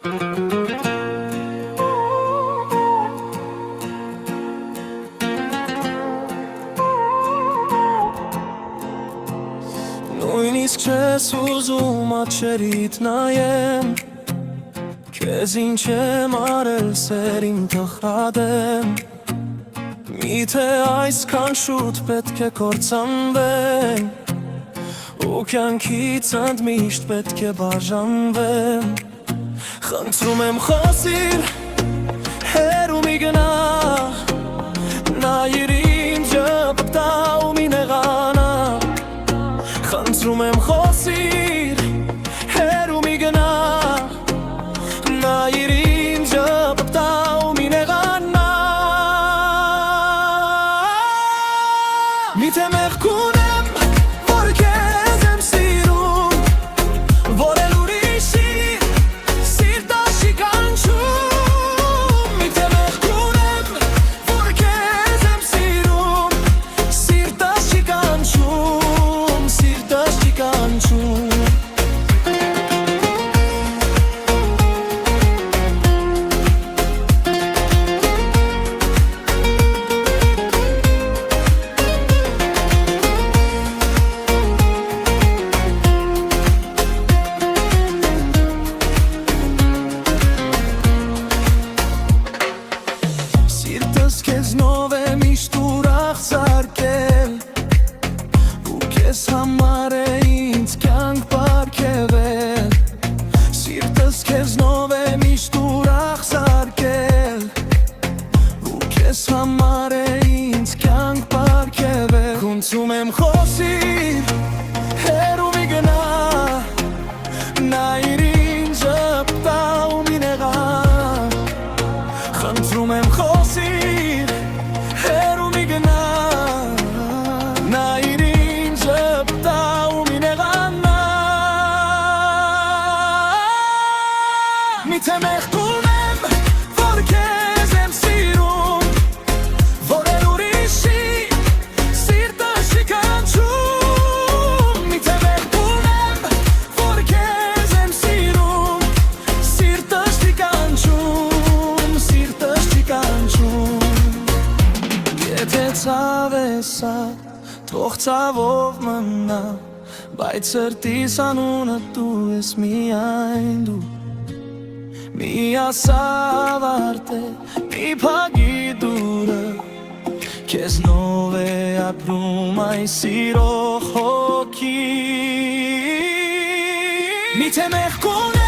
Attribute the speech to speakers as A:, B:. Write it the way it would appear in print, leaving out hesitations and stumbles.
A: Նույնիսկ չես ուզում աչերիդ նայեմ, քեզ ինչ եմ արել սեր իմ թխադեմ, միթե այսքան շուտ պետք է կործանվեմ, ու կյանքից ընդմիշտ պետք է բաժանվեմ, խնդրում եմ խոսիր, հեռու մի գնա, նայիր ինձ ժպտա ու մի նեղանա, խնդրում եմ խոսիր, հեռու մի գնա, նայիր ինձ ժպտա ու մի նեղանա, միթե մեղք ունեմ, որ քեզ եմ սիրում, որ էլ ուրիշի սիրտը չի կանչում, միթե մեղք ունեմ, որ քեզ եմ սիրում, սիրտս չի կանչում, սիրտս չի կանչում Քեզնով է միշտ ուրախ զարկել, ու քեզ համար է ինձ կյանք պարգևել, սիրտս քեզնով է միշտ ուրախ զարկել, ու քեզ համար է ինձ կյանք պարգևել, խնդրում եմ խոսիր, հեռու մի գնա, նայիր ինձ ժպտա ու մի նեղա, խնդրում եմ խոսիր, միթե մեղք ունեմ, որ քեզ եմ սիրում, որ էլ ուրիշի սիրտը չի կանչում, միթե մեղք ունեմ, որ քեզ եմ սիրում, սիրտս չի կանչում, սիրտս չի կանչում, եթե ցավ է սա, թող ցավով մնա, բայց սրտիս անունը դու ես միայն դու, մի ասավարդ է, մի փագի դուրը, քեզնով է ապրում այս սիրող հոգի, միթե մեղք ունեմ